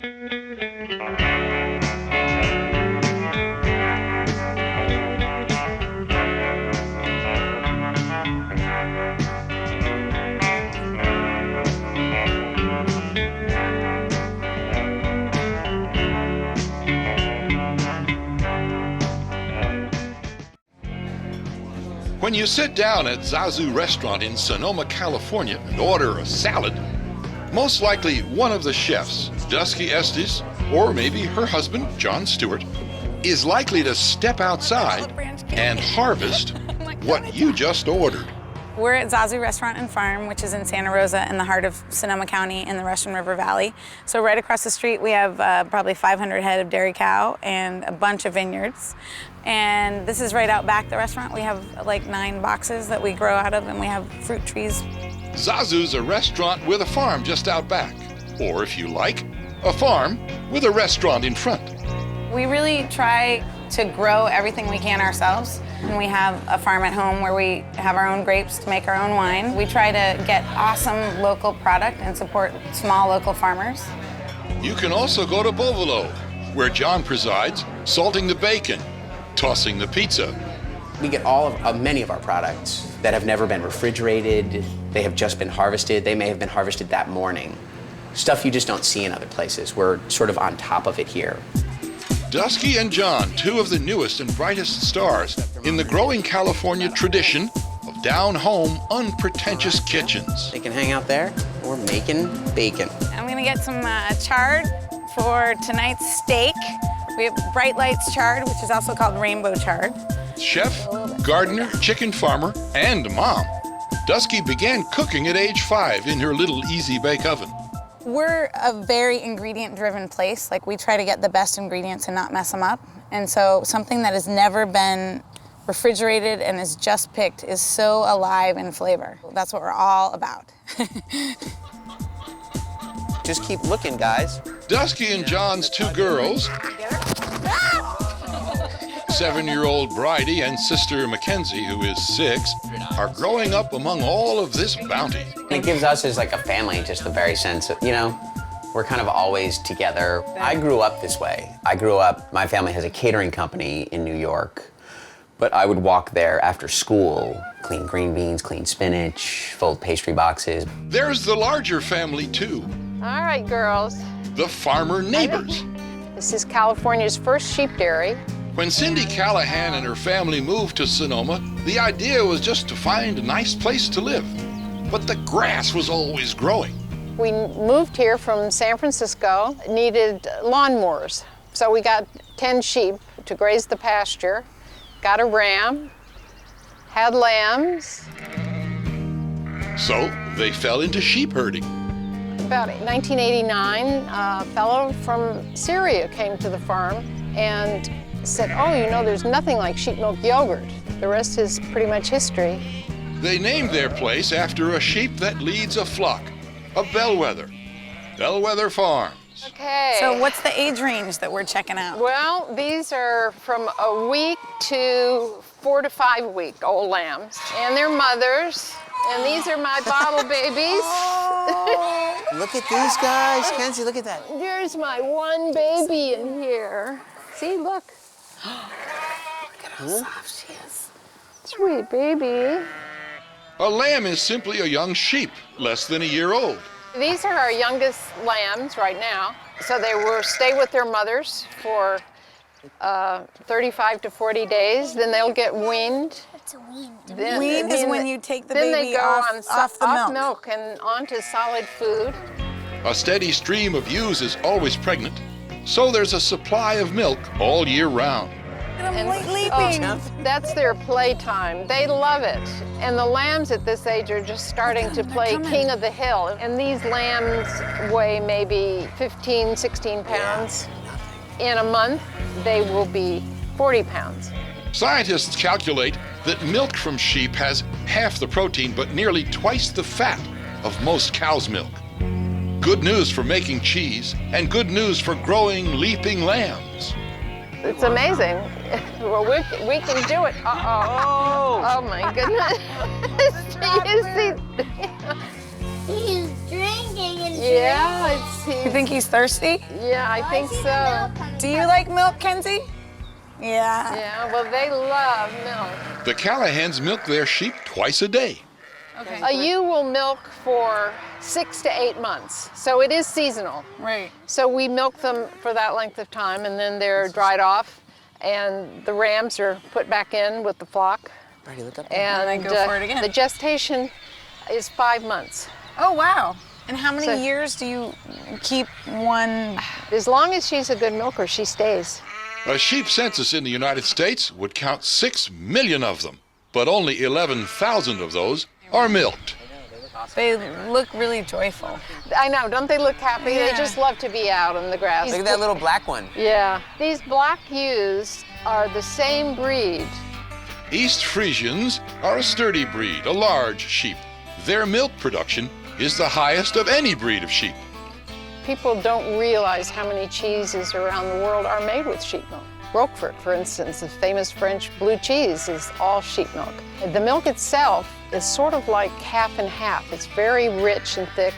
When you sit down at Zazu restaurant in Sonoma, California and order a salad, most likely one of the chefs, Dusky Estes, or maybe her husband, John Stewart, is likely to step outside and harvest what you just ordered. We're at Zazu Restaurant and Farm, which is in Santa Rosa in the heart of Sonoma County in the Russian River Valley. So right across the street we have probably 500 head of dairy cow and a bunch of vineyards. And this is right out back the restaurant. We have like 9 boxes that we grow out of, and we have fruit trees. Zazu's a restaurant with a farm just out back. Or if you like, a farm with a restaurant in front. We really try to grow everything we can ourselves. And we have a farm at home where we have our own grapes to make our own wine. We try to get awesome local product and support small local farmers. You can also go to Bovolo, where John presides, salting the bacon, tossing the pizza. We get many of our products that have never been refrigerated. They have just been harvested. They may have been harvested that morning. Stuff you just don't see in other places. We're sort of on top of it here. Dusky and John, 2 of the newest and brightest stars in the growing California tradition of down-home, unpretentious kitchens. They can hang out there. We're making bacon. I'm gonna get some chard for tonight's steak. We have Bright Lights chard, which is also called rainbow chard. Chef, gardener, chicken farmer, and mom. Dusky began cooking at age 5 in her little easy bake oven. We're a very ingredient-driven place. Like, we try to get the best ingredients and not mess them up. And so something that has never been refrigerated and is just picked is so alive in flavor. That's what we're all about. Just keep looking, guys. Dusky and John's 2 girls, 7-year-old Bridie and sister Mackenzie, who is 6, are growing up among all of this bounty. It gives us as like a family just the very sense of, we're kind of always together. I grew up this way. My family has a catering company in New York, but I would walk there after school, clean green beans, clean spinach, fold pastry boxes. There's the larger family, too. All right, girls. The farmer neighbors. This is California's first sheep dairy. When Cindy Callahan and her family moved to Sonoma, the idea was just to find a nice place to live. But the grass was always growing. We moved here from San Francisco, needed lawnmowers. So we got 10 sheep to graze the pasture, got a ram, had lambs. So they fell into sheep herding. About 1989, a fellow from Syria came to the farm and said, there's nothing like sheep milk yogurt. The rest is pretty much history. They named their place after a sheep that leads a flock, a bellwether, Bellwether Farms. Okay. So what's the age range that we're checking out? Well, these are from a week to 4 to 5 week old lambs, and their mothers. And these are my bottle babies. Oh, look at these guys. Kenzie, look at that. There's my one baby in here. See, look. Look at how soft she is. Sweet baby. A lamb is simply a young sheep, less than a year old. These are our youngest lambs right now. So they will stay with their mothers for 35 to 40 days. Then they'll get weaned. What's a wean? Wean is when you take the then baby they go off the milk. And onto solid food. A steady stream of ewes is always pregnant, so there's a supply of milk all year round. And I'm leaping. That's their playtime. They love it. And the lambs at this age are just starting to play king of the hill. And these lambs weigh maybe 15, 16 pounds. In a month, they will be 40 pounds. Scientists calculate that milk from sheep has half the protein but nearly twice the fat of most cow's milk. Good news for making cheese and good news for growing leaping lambs. It's amazing. Well, we can do it. Uh-oh. Oh, my goodness. You see? He's drinking and Yeah, You think he's thirsty? yeah, I think so. Do you like milk, Kenzie? Yeah. Yeah, well, they love milk. The Callahans milk their sheep twice a day. Okay. A ewe will milk for 6 to 8 months, so it is seasonal. Right. So we milk them for that length of time, and then they're dried off, and the rams are put back in with the flock. Brady, look up. And then go for it again. the gestation is 5 months. Oh, wow. And how many So- years do you keep one? As long as she's a good milker, she stays. A sheep census in the United States would count 6 million of them, but only 11,000 of those are milked. They look really joyful. I know, don't they look happy? Yeah. They just love to be out in the grass. Look at that little black one. Yeah. These black ewes are the same breed. East Frisians are a sturdy breed, a large sheep. Their milk production is the highest of any breed of sheep. People don't realize how many cheeses around the world are made with sheep milk. Roquefort, for instance, the famous French blue cheese, is all sheep milk. The milk itself is sort of like half and half. It's very rich and thick,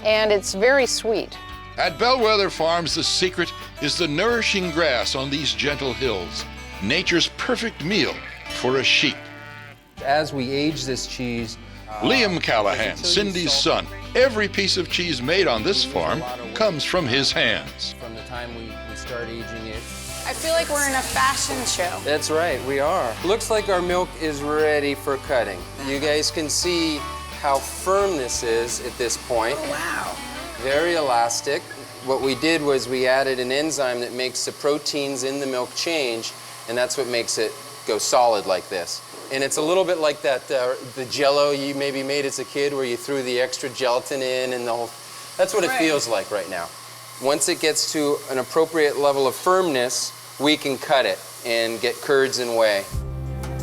and it's very sweet. At Bellwether Farms, the secret is the nourishing grass on these gentle hills, nature's perfect meal for a sheep. As we age this cheese, Liam Callahan, Cindy's son, every piece of cheese made on this farm comes from his hands. from the time we start aging it. I feel like we're in a fashion show. That's right, we are. Looks like our milk is ready for cutting. You guys can see how firm this is at this point. Wow. Very elastic. What we did was we added an enzyme that makes the proteins in the milk change, and that's what makes it go solid like this. And it's a little bit like that, the Jell-O you maybe made as a kid where you threw the extra gelatin in and the whole, that's what it Right. feels like right now. Once it gets to an appropriate level of firmness, we can cut it and get curds and whey.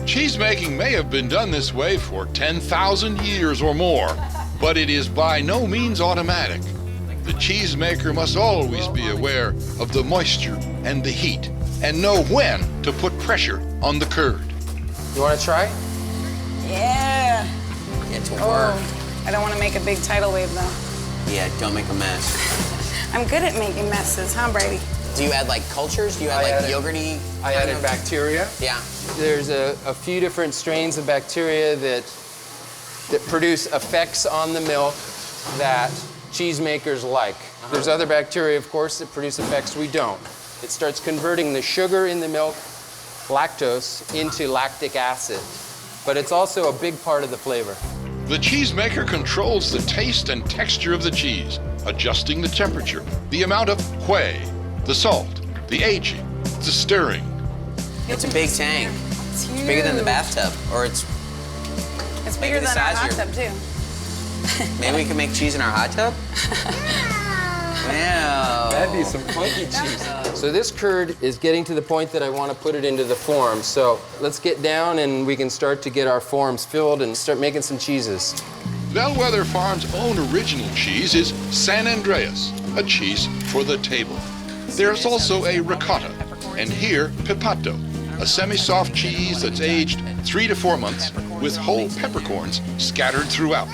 Cheese making may have been done this way for 10,000 years or more, but it is by no means automatic. The cheesemaker must always be aware of the moisture and the heat and know when to put pressure on the curd. You want to try? Yeah. Get to work. Oh, I don't want to make a big tidal wave though. Yeah, don't make a mess. I'm good at making messes, huh, Brady? Do you add like cultures? Do you add I like added- yogurty? I kind added of- bacteria. Yeah. There's a few different strains of bacteria that produce effects on the milk that cheesemakers like. There's other bacteria, of course, that produce effects we don't. It starts converting the sugar in the milk, lactose, into lactic acid. But it's also a big part of the flavor. The cheesemaker controls the taste and texture of the cheese, adjusting the temperature, the amount of whey, the salt, the aging, the stirring. It's a big tank. It's It's bigger than the huge. bathtub, or it's It's bigger the than our size hot of your- tub too. maybe we can make cheese in our hot tub. Wow. That'd be some funky cheese. So this curd is getting to the point that I want to put it into the form. So let's get down and we can start to get our forms filled and start making some cheeses. Bellwether Farms' own original cheese is San Andreas, a cheese for the table. There's also a ricotta, and here pepato, a semi-soft cheese that's aged 3 to 4 months with whole peppercorns scattered throughout.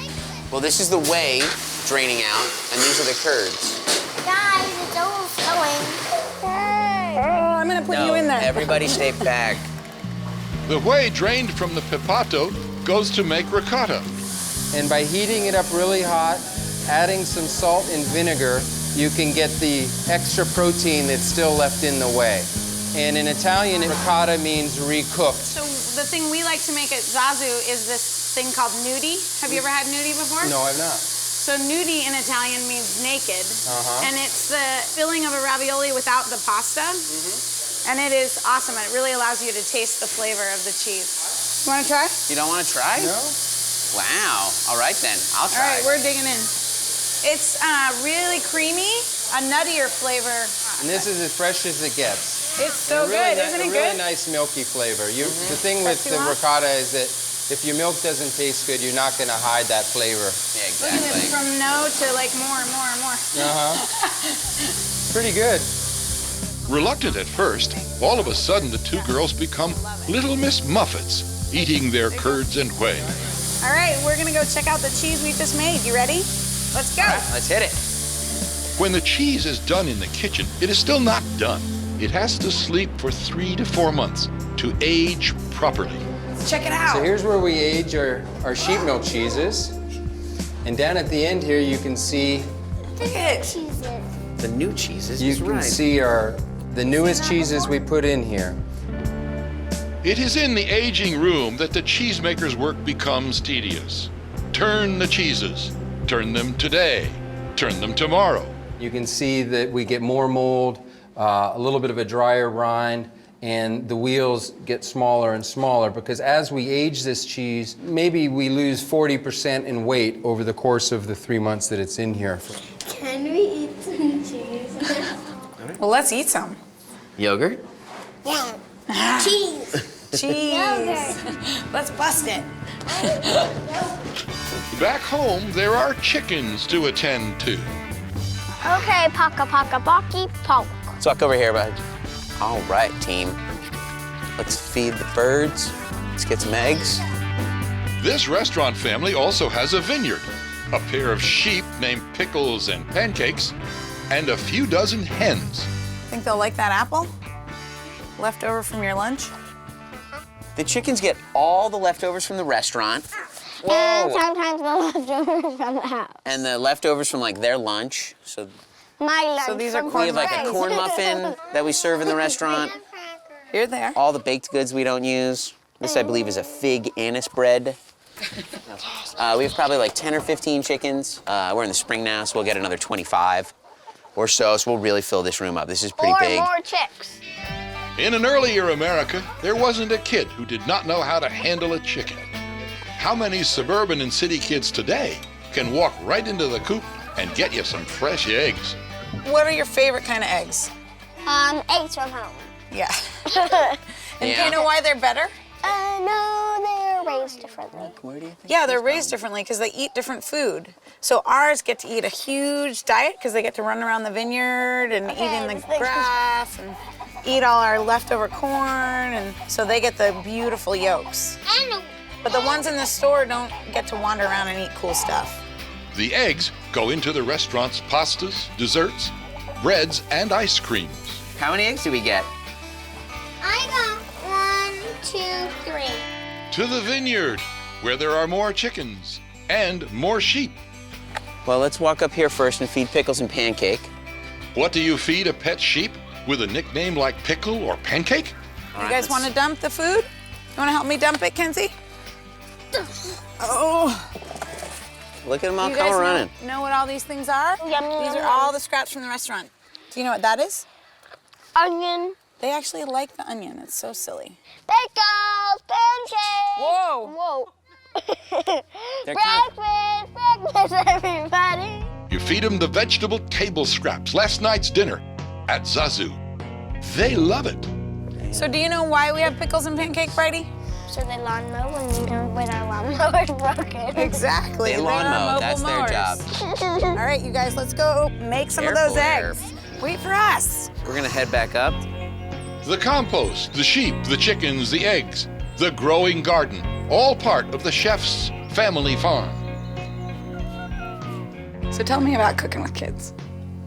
Well, this is the whey draining out, and these are the curds. Guys, it's almost going. Oh, I'm gonna put you in there. Everybody stay back. The whey drained from the pepato goes to make ricotta. And by heating it up really hot, adding some salt and vinegar, you can get the extra protein that's still left in the whey. And in Italian, ricotta means recooked. So the thing we like to make at Zazu is this thing called nudi. Have you ever had nudi before? No, I've not. So nudi in Italian means naked, Uh-huh. and it's the filling of a ravioli without the pasta. And it is awesome. It really allows you to taste the flavor of the cheese. You want to try? You don't want to try? No? Wow. All right then. I'll All try. right, we're digging in. It's really creamy, a nuttier flavor. And this is as fresh as it gets. It's so A really good, isn't it A really good? nice milky flavor. The thing with Too the much? ricotta is that if your milk doesn't taste good, you're not going to hide that flavor. Yeah, Look at exactly. this, from no to like more and more and more. Pretty good. Reluctant at first, all of a sudden the two girls become Little Miss Muffets, eating their curds and whey. All right, we're gonna go check out the cheese we just made. You ready? Let's go. Let's hit it. When the cheese is done in the kitchen, it is still not done. It has to sleep for 3 to 4 months to age properly. Check it out. So here's where we age our sheep milk cheeses. And down at the end here, you can see Look at it. Cheeses. The new cheeses. you is can right. see the newest cheeses we put in here. It is in the aging room that the cheesemaker's work becomes tedious. Turn the cheeses. Turn them today. Turn them tomorrow. You can see that we get more mold, a little bit of a drier rind, and the wheels get smaller and smaller because as we age this cheese, maybe we lose 40% in weight over the course of the 3 months that it's in here. Can we eat some cheese? Well, let's eat some. Yogurt? Yeah. Cheese. Cheese. Yogurt. Let's bust it. Back home, there are chickens to attend to. Okay, paka paka paki poke. Let's walk over here, bud. All right, team. Let's feed the birds. Let's get some eggs. This restaurant family also has a vineyard, a pair of sheep named Pickles and Pancakes, and a few dozen hens. Think they'll like that apple? Leftover from your lunch? The chickens get all the leftovers from the restaurant. And Whoa. sometimes the leftovers from the house. And the leftovers from like their lunch. So My lunch. So these are from corn we have like a break. corn muffin that we serve in the restaurant. Here they are. All the baked goods we don't use. This, I believe, is a fig anise bread. We have probably like 10 or 15 chickens. We're in the spring now, so we'll get another 25 or so we'll really fill this room up. This is pretty Or big. more chicks. In an earlier America, there wasn't a kid who did not know how to handle a chicken. How many suburban and city kids today can walk right into the coop and get you some fresh eggs? What are your favorite kind of eggs? Eggs from home. Yeah. And do Yeah. you know why they're better? No, they're raised differently. Where do you think? Yeah, they're raised differently because they eat different food. So ours get to eat a huge diet because they get to run around the vineyard and eat in the thanks. grass and eat all our leftover corn, and so they get the beautiful yolks. But the ones in the store don't get to wander around and eat cool stuff. The eggs go into the restaurant's pastas, desserts, breads, and ice creams. How many eggs do we get? I got 1, 2, 3. To the vineyard, where there are more chickens and more sheep. Well, let's walk up here first and feed Pickles and Pancake. What do you feed a pet sheep with a nickname like Pickle or Pancake? All You right, guys let's- want to dump the food? You want to help me dump it, Kenzie? Oh, Look at them all you come guys running. know what all these things are? Yum, These yum, are all the scraps from the restaurant. Do you know what that is? Onion. They actually like the onion. It's so silly. Pickles, pancakes. Whoa. Whoa. They're kind breakfast, everybody. You feed them the vegetable table scraps, last night's dinner at Zazu. They love it. So do you know why we have pickles and pancake, Brady? So they lawn mow when our lawnmower's broken. Exactly. They lawn are mow. mobile That's their mowers. job. All right, you guys, let's go make some of those Careful eggs. Wait for us. We're gonna head back up. The compost, the sheep, the chickens, the eggs, the growing garden, all part of the chef's family farm. So tell me about cooking with kids.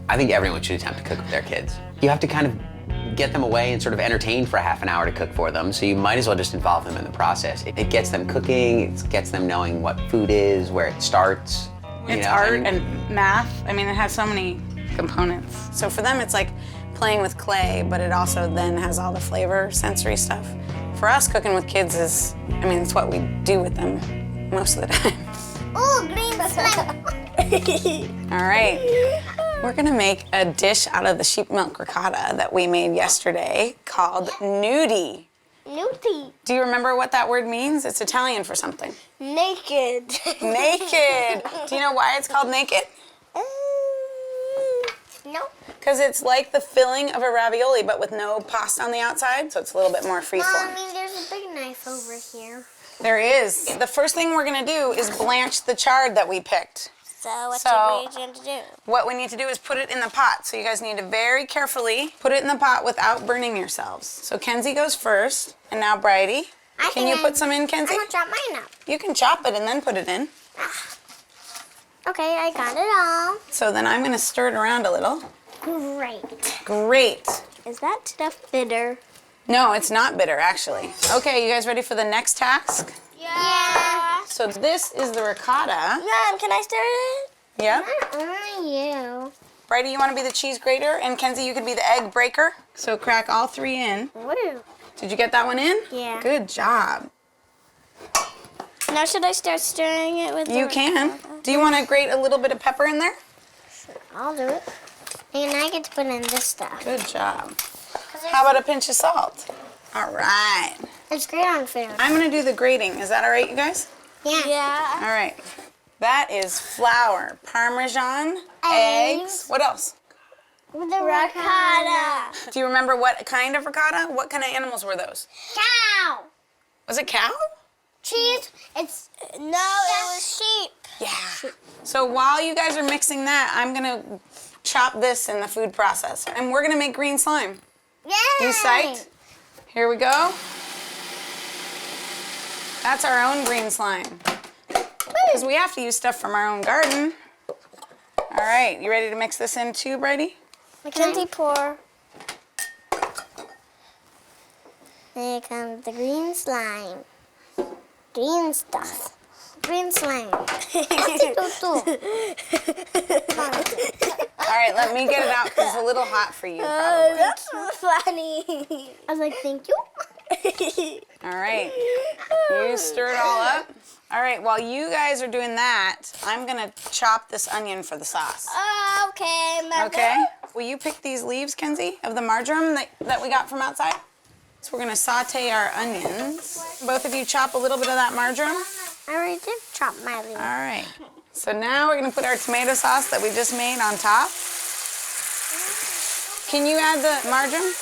I think everyone should attempt to cook with their kids. You have to kind of get them away and sort of entertain for half an hour to cook for them, so you might as well just involve them in the process. It gets them cooking, it gets them knowing what food is, where it starts. you It's know, art and math. I mean, it has so many components. So for them, it's like playing with clay, but it also then has all the flavor, sensory stuff. For us, cooking with kids is, I mean, it's what we do with them most of the time. Ooh, green slime. All right. We're gonna make a dish out of the sheep milk ricotta that we made yesterday called nudie. Nudie. Do you remember what that word means? It's Italian for something. Naked. Naked. Do you know why it's called naked? No. Because it's like the filling of a ravioli, but with no pasta on the outside, so it's a little bit more freeform. Mommy, there's a big knife over here. There is. The first thing we're gonna do is blanch the chard that we picked. So what So- should we need to do? What we need to do is put it in the pot. So you guys need to very carefully put it in the pot without burning yourselves. So Kenzie goes first, and now Bridie. Can you put some in, Kenzie? I'm gonna chop mine up. You can chop it and then put it in. Okay, I got it all. So then I'm gonna stir it around a little. Great. Great. Is that stuff bitter? No, it's not bitter, actually. Okay, you guys ready for the next task? Yeah. So this is the ricotta. Mom, can I stir it? Yep. You. Brady, you want to be the cheese grater? And Kenzie, you could be the egg breaker. So crack all 3 in. Woo. Did you get that one in? Yeah. Good job. Now should I start stirring it with You the can. Do you want to grate a little bit of pepper in there? I'll do it. And I get to put in this stuff. Good job. How about a pinch of salt? All right. It's great on food. I'm going to do the grating. Is that all right, you guys? Yeah. All right. That is flour, Parmesan, eggs. What else? With the ricotta. Do you remember what kind of ricotta? What kind of animals were those? Cow. Was it cow? Cheese. No, it was sheep. Yeah. So while you guys are mixing that, I'm going to chop this in the food process. And we're going to make green slime. Yay. You psyched? Here we go. That's our own green slime. Because we have to use stuff from our own garden. All right, you ready to mix this in too, Brady? Mackenzie, pour. Here comes the green slime. Green stuff. Green slime. All right, let me get it out because it's a little hot for you, probably. That's funny. I was like, thank you. All right, you stir it all up. All right, while you guys are doing that, I'm gonna chop this onion for the sauce. Okay, Mother. Okay? Will you pick these leaves, Kenzie, of the marjoram that we got from outside? So we're gonna saute our onions. Both of you chop a little bit of that marjoram. I already did chop my leaves. All right. So now we're gonna put our tomato sauce that we just made on top. Can you add the marjoram?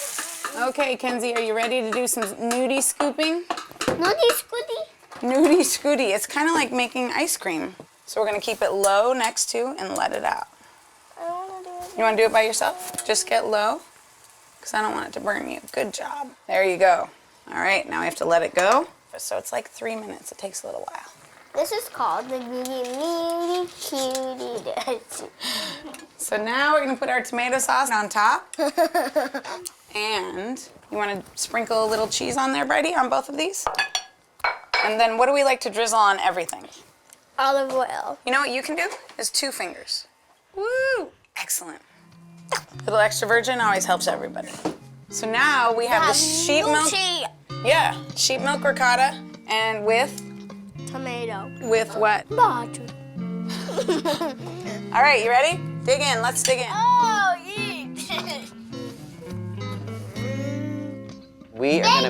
Okay, Kenzie, are you ready to do some nudie scooping? Nudie scooty. Nudie scooty. It's kind of like making ice cream. So we're gonna keep it low next to and let it out. I don't want to do it. You wanna do it by yourself? Just get low, because I don't want it to burn you. Good job. There you go. All right, now we have to let it go. So it's like 3 minutes. It takes a little while. This is called the nudie cutie. So now we're gonna put our tomato sauce on top. And you wanna sprinkle a little cheese on there, Brady, on both of these? And then what do we like to drizzle on everything? Olive oil. You know what you can do? Is 2 fingers. Woo! Excellent. A little extra virgin always helps everybody. So now we have the sheep milk. Yeah, sheep milk ricotta and with Tomato. what? Marjoram. All right, you ready? Dig in, let's dig in. Oh, eat. We're gonna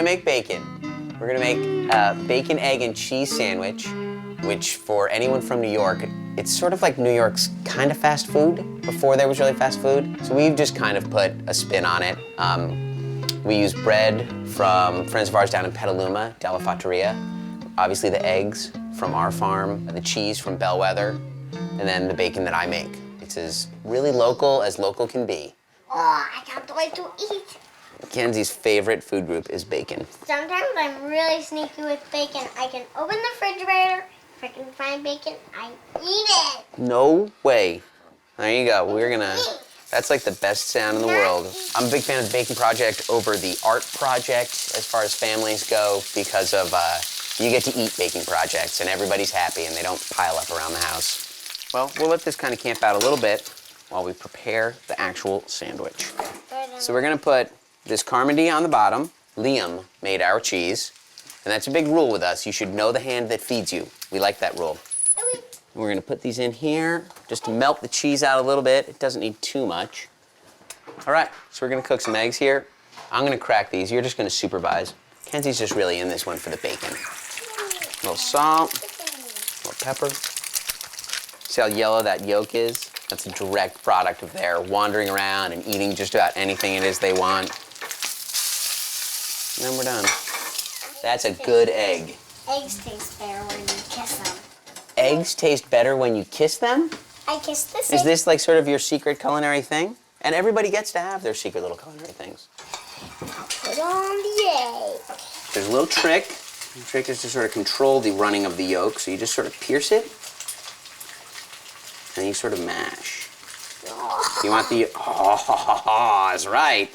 make bacon. We're gonna make a bacon, egg, and cheese sandwich, which for anyone from New York, it's sort of like New York's kind of fast food before there was really fast food. So we've just kind of put a spin on it. We use bread from friends of ours down in Petaluma, Della Fattoria. Obviously the eggs from our farm, the cheese from Bellwether, and then the bacon that I make. It's as really local as local can be. Oh, I can't wait to eat. Kenzie's favorite food group is bacon. Sometimes I'm really sneaky with bacon. I can open the refrigerator. If I can find bacon, I eat it. No way. There you go. That's like the best sound in the world. I'm a big fan of the Bacon Project over the art project as far as families go because of you get to eat baking projects and everybody's happy and they don't pile up around the house. Well, we'll let this kind of camp out a little bit while we prepare the actual sandwich. So we're gonna put this Carmody on the bottom. Liam made our cheese. And that's a big rule with us. You should know the hand that feeds you. We like that rule. We're gonna put these in here just to melt the cheese out a little bit. It doesn't need too much. All right, so we're gonna cook some eggs here. I'm gonna crack these. You're just gonna supervise. Kenzie's just really in this one for the bacon. A little salt, a little pepper. See how yellow that yolk is? That's a direct product of their wandering around and eating just about anything it is they want. And then we're done. That's a good egg. Eggs taste better when you kiss them. Eggs taste better when you kiss them? I kiss this Is egg. this like sort of your secret culinary thing? And everybody gets to have their secret little culinary things. Put on the egg. There's a little trick. The trick is to sort of control the running of the yolk. So you just sort of pierce it and you sort of mash. You want the, oh, that's right.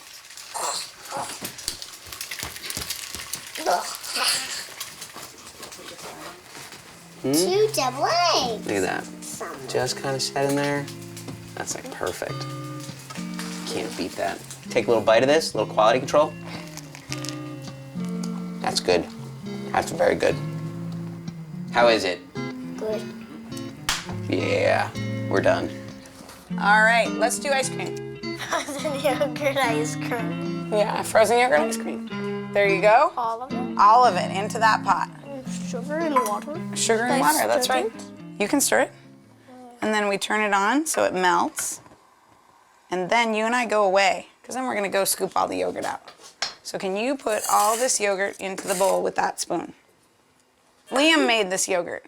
Two double eggs. Look at that. Just kind of set in there. That's like perfect. Can't beat that. Take a little bite of this, a little quality control. That's good. That's very good. How is it? Good. Yeah, we're done. All right, let's do ice cream. Frozen yogurt ice cream. Yeah, frozen yogurt ice cream. There you go. All of them. All of it into that pot. Sugar and water. Sugar and Nice water, that's right. stirred. You can stir it. And then we turn it on so it melts. And then you and I go away, because then we're gonna go scoop all the yogurt out. So can you put all this yogurt into the bowl with that spoon? Liam made this yogurt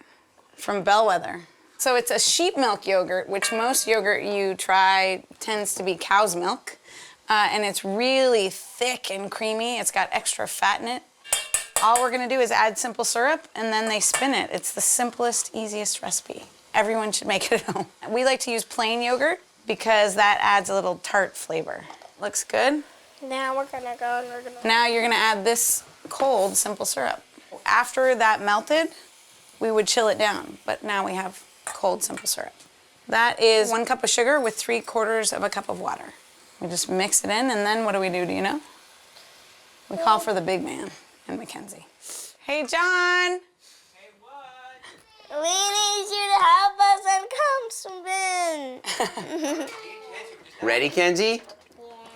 from Bellwether. So it's a sheep milk yogurt, which most yogurt you try tends to be cow's milk. And it's really thick and creamy. It's got extra fat in it. All we're gonna do is add simple syrup and then they spin it. It's the simplest, easiest recipe. Everyone should make it at home. We like to use plain yogurt because that adds a little tart flavor. Looks good. Now we're gonna go and we're gonna. Now you're gonna add this cold simple syrup. After that melted, we would chill it down, but now we have cold simple syrup. That is 1 cup of sugar with 3/4 of a cup of water. We just mix it in, and then what do? Do you know? We call for the big man in Mackenzie. Hey, John. We need you to help us and come spin. Ready, Kenzie?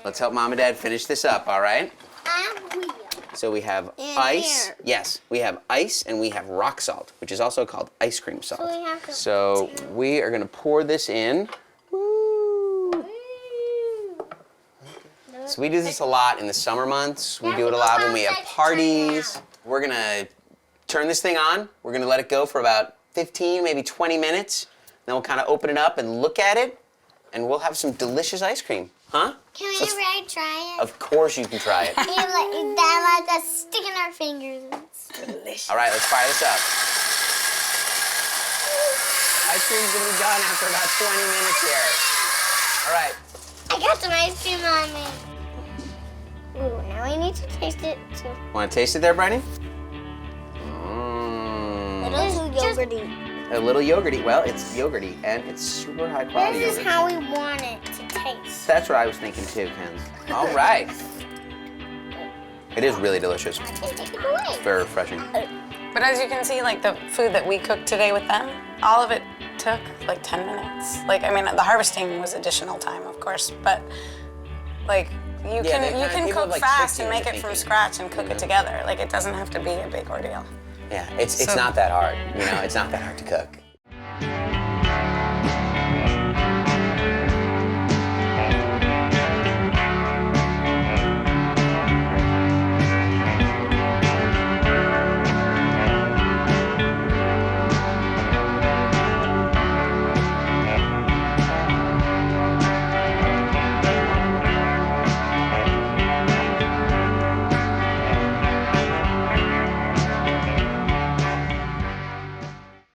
Let's help Mom and Dad finish this up, all right? I will. So we have In ice. here. Yes, we have ice and we have rock salt, which is also called ice cream salt. So we have to- So we are gonna pour this in. Woo. So we do this a lot in the summer months. We do it a lot when we have parties. We're gonna turn this thing on. We're gonna let it go for about 15, maybe 20 minutes. Then we'll kind of open it up and look at it, and we'll have some delicious ice cream. Huh? Can we Let's- really try it? Of course you can try it. We like that, like us sticking our fingers. It's delicious. All right, let's fire this up. Ice cream's gonna be done after about 20 minutes here. All right. I got some ice cream on me. Ooh, now we need to taste it too. Want to taste it there, Bryony? It is yogurty. A little yogurty. Well, it's yogurty, and it's super high quality This is yogurt. how we want it to taste. That's what I was thinking too, Ken. All right. It is really delicious. Just take it away. Very refreshing. But as you can see, like the food that we cooked today with them, all of it took like 10 minutes. Like, I mean, the harvesting was additional time, of course, but like you Yeah, can people cook like fast trick and you make into it from thinking. scratch and cook it together. Like, it doesn't have to be a big ordeal. Yeah, it's So- not that hard. You know, it's not that hard to cook.